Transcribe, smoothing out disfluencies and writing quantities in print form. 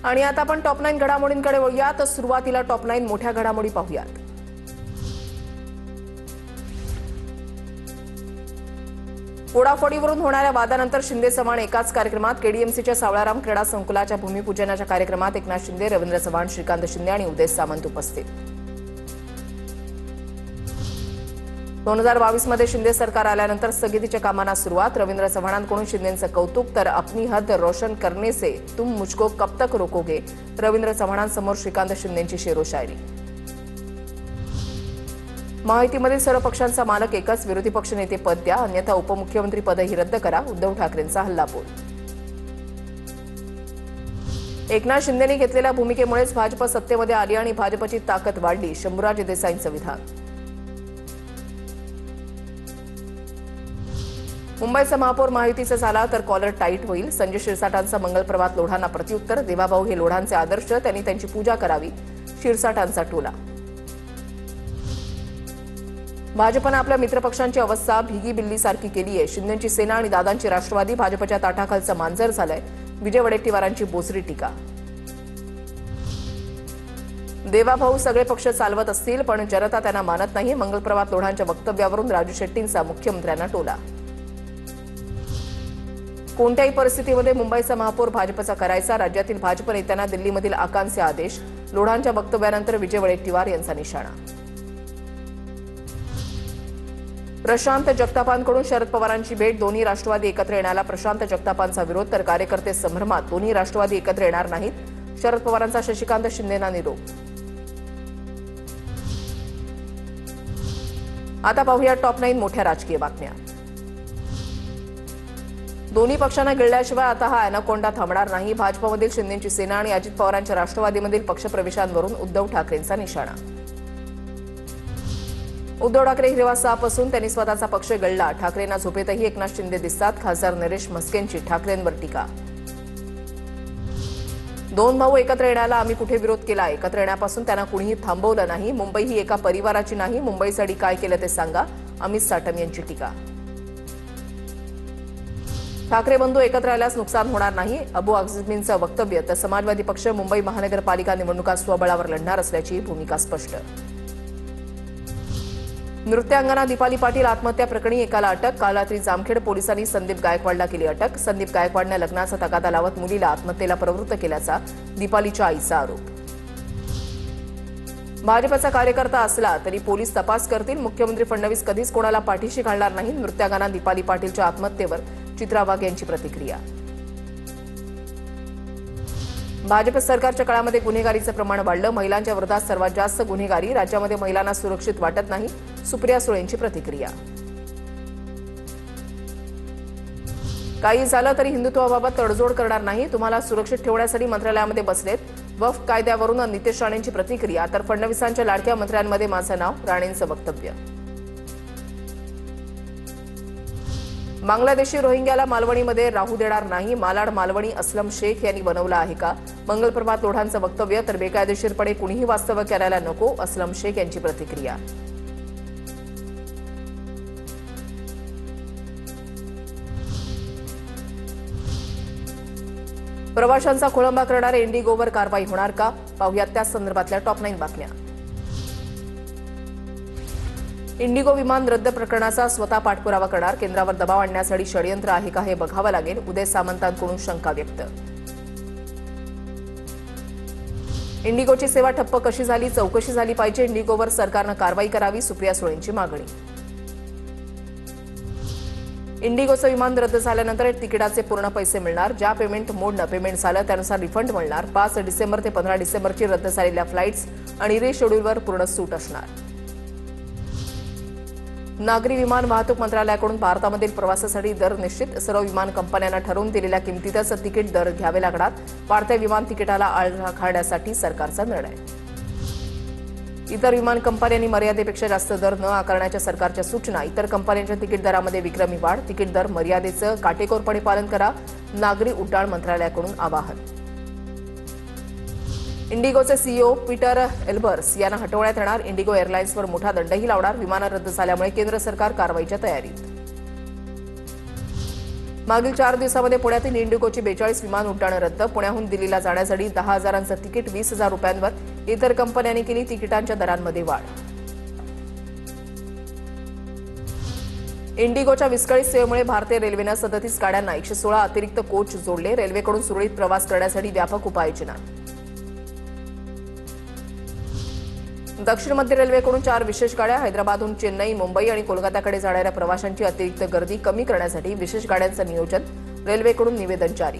आणि आता आपण टॉप 9 घडामोडींकडे वळूया. तर सुरुवातीला टॉप 9 मोठ्या घडामोडी पाहूयात. फोडाफोडीवरून होणाऱ्या वादानंतर शिंदे चव्हाण एकाच कार्यक्रमात. केडीएमसीच्या सावळाराम क्रीडा संकुलाच्या भूमिपूजनाच्या कार्यक्रमात एकनाथ शिंदे, रवींद्र चव्हाण, श्रीकांत शिंदे आणि उदय सामंत उपस्थित. 2022 मध्ये शिंदे सरकार आल्यानंतर स्थगितीच्या कामांना सुरुवात. रवींद्र चव्हाणांकडून शिंदेंचं कौतुक. तर अपनी हद रोशन करने से तुम मुझको कब तक रोकोगे, रवींद्र चव्हाणांसमोर श्रीकांत शिंदेंची शेरोशायरी. महायुतीमधील सर्व पक्षांचा मालक एकच, विरोधी पक्षनेते पद द्या अन्यथा उपमुख्यमंत्री पदही रद्द करा, उद्धव ठाकरेंचा हल्लाबोल. एकनाथ शिंदेंनी घेतलेल्या भूमिकेमुळेच भाजप सत्तेमध्ये आली आणि भाजपची ताकद वाढली, शंभूराज देसाईंचं विधान. मुंबईचा महापौर महायुतीचा झाला तर कॉलर टाईट होईल. संजय शिरसाटांचा मंगलप्रभात लोढांना प्रत्युत्तर. देवाभाऊ हे लोढांचे आदर्श, त्यांनी त्यांची पूजा करावी, शिरसाटांचा टोला. भाजपनं आपल्या मित्रपक्षांची अवस्था भिगी बिल्लीसारखी केली आहे. शिंदेंची सेना आणि दादांची राष्ट्रवादी भाजपच्या ताटाखालचं मांजर झालंय, विजय वडेट्टीवारांची बोचरी टीका. देवाभाऊ सगळे पक्ष चालवत असतील पण जनता त्यांना मानत नाही, मंगलप्रभात लोढांच्या वक्तव्यावरून राजू शेट्टींचा मुख्यमंत्र्यांना टोला. कोणत्याही परिस्थितीमध्ये मुंबईचा महापौर भाजपचा करायचा, राज्यातील भाजप नेत्यांना दिल्लीमधील आकांक्षी आदेश. लोढांच्या वक्तव्यानंतर विजय वडेट्टीवार यांचा निशाणा. प्रशांत जगतापांकडून शरद पवारांची भेट. दोन्ही राष्ट्रवादी एकत्र येण्याला प्रशांत जगतापांचा विरोध, तर कार्यकर्ते संभ्रमात. दोन्ही राष्ट्रवादी एकत्र येणार नाहीत, शरद पवारांचा शशिकांत शिंदेंना निरोप. आता पाहूया टॉप 9 मोठ्या राजकीय बातम्या. दोन्ही पक्षांना गिळल्याशिवाय आता हा अॅनाकोंडा थांबणार नाही. भाजपमधील शिंदेंची सेना आणि अजित पवारांच्या राष्ट्रवादीमधील पक्षप्रवेशांवरून उद्धव ठाकरेंचा निशाणा. उद्धव ठाकरे हिरवा साप असून त्यांनी स्वतःचा पक्ष गळला. ठाकरेंना झोपेतही एकनाथ शिंदे दिसतात. खासदार नरेश म्हस्केंची ठाकरेंवर टीका. दोन भाऊ एकत्र येण्याला आम्ही कुठे विरोध केला, एकत्र येण्यापासून त्यांना कुणीही थांबवलं नाही. मुंबई ही एका परिवाराची नाही, मुंबईसाठी काय केलं ते सांगा, अमित साटम यांची टीका. ठाकरे बंधू एकत्र आल्यास नुकसान होणार नाही, अबू आझमींचं वक्तव्य. तर समाजवादी पक्ष मुंबई महानगरपालिका निवडणुका स्वबळावर लढणार असल्याची भूमिका स्पष्ट. नृत्यांगना दीपाली पाटील आत्महत्या प्रकरणी एकाला अटक. काल रात्री जामखेड पोलिसांनी संदीप गायकवाडला केली अटक. संदीप गायकवाडने लग्नाचा तगादा लावत मुलीला आत्महत्येला प्रवृत्त केल्याचा दीपालीच्या आईचा आरोप. भाजपचा कार्यकर्ता असला तरी पोलीस तपास करतील, मुख्यमंत्री फडणवीस कधीच कोणाला पाठीशी घालणार नाही. नृत्यांगना दीपाली पाटीलच्या आत्महत्येवर चित्रा वाघ यांची प्रतिक्रिया. भाजप सरकारच्या काळामध्ये गुन्हेगारीचं प्रमाण वाढलं, महिलांच्या विरोधात सर्वात जास्त गुन्हेगारी, राज्यामध्ये महिलांना सुरक्षित वाटत नाही, सुप्रिया सुळेंची प्रतिक्रिया. काही झालं तरी हिंदुत्वाबाबत तडजोड करणार नाही, तुम्हाला सुरक्षित ठेवण्यासाठी मंत्रालयामध्ये बसलेत, वक्फ कायद्यावरून नितेश राणेंची प्रतिक्रिया. तर फडणवीसांच्या लाडक्या मंत्र्यांमध्ये माझं नाव, राणेंचं वक्तव्य. बांगलादेशी रोहिंग्याला मालवणीमध्ये राहू देणार नाही, मालाड मालवणी असलम शेख यांनी बनवलं आहे का, मंगलप्रभात लोढांचं वक्तव्य. तर बेकायदेशीरपणे कुणीही वास्तव्य करायला नको, असलम शेख यांची प्रतिक्रिया. प्रवाशांचा खोळंबा करणाऱ्या इंडिगोवर कारवाई होणार का, पाहूयात त्या संदर्भातल्या टॉप 9 बातम्या. इंडिगो विमान रद्द प्रकरणाचा स्वतः पाठपुरावा करणार, केंद्रावर दबाव आणण्यासाठी षडयंत्र आहे का हे बघावं लागेल, उदय सामंतांकडून शंका व्यक्त. इंडिगोची सेवा ठप्प कशी झाली, चौकशी झाली पाहिजे, इंडिगोवर सरकारनं कारवाई करावी, सुप्रिया सुळेंची मागणी. इंडिगोचं विमान रद्द झाल्यानंतर तिकिटाचे पूर्ण पैसे मिळणार, ज्या पेमेंट मोडनं पेमेंट झालं त्यानुसार रिफंड मिळणार. 5 डिसेंबर ते 15 डिसेंबरची रद्द झालेल्या फ्लाईट्स आणि रिशेड्यूलवर पूर्ण सूट असणार. नागरी विमान वाहतूक मंत्रालयाकडून भारतामधील प्रवासासाठी दर निश्चित, सर्व विमान कंपन्यांना ठरवून दिलेल्या किमतीतच तिकीट दर घ्यावे लागणार. वाढत्या विमान तिकिटाला आळा घालण्यासाठी सरकारचा निर्णय. इतर विमान कंपन्यांनी मर्यादेपेक्षा जास्त दर न आकारण्याच्या सरकारच्या सूचना. इतर कंपन्यांच्या तिकीट दरामध्ये विक्रमी वाढ, तिकीट दर मर्यादेचं काटेकोरपणे पालन करा, नागरी उड्डाण मंत्रालयाकडून आवाहन. इंडिगोचे सीईओ पीटर एल्बर्स यांना हटवण्यात येणार, इंडिगो एअरलाइन्सवर मोठा दंडही लावणार. विमानं रद्द झाल्यामुळे केंद्र सरकार कारवाईच्या तयारीत. मागील 4 दिवसांमध्ये पुण्यातील इंडिगोची 42 विमान उड्डाणं रद्द. पुण्याहून दिल्लीला जाण्यासाठी 10,000चं तिकीट 20,000 रुपयांवर. इतर कंपन्यांनी केली तिकिटांच्या दरांमध्ये वाढ. इंडिगोच्या विस्कळीत सेवेमुळे भारतीय रेल्वेनं 37 गाड्यांना 116 अतिरिक्त कोच जोडले. रेल्वेकडून सुरळीत प्रवास करण्यासाठी व्यापक उपाययोजना. दक्षिण मध्य रेल्वेकडून 4 विशेष गाड्या. हैदराबादहून चेन्नई, मुंबई आणि कोलकाताकडे जाणाऱ्या प्रवाशांची अतिरिक्त गर्दी कमी करण्यासाठी विशेष गाड्यांचं नियोजन. रेल्वेकडून निवेदन जारी.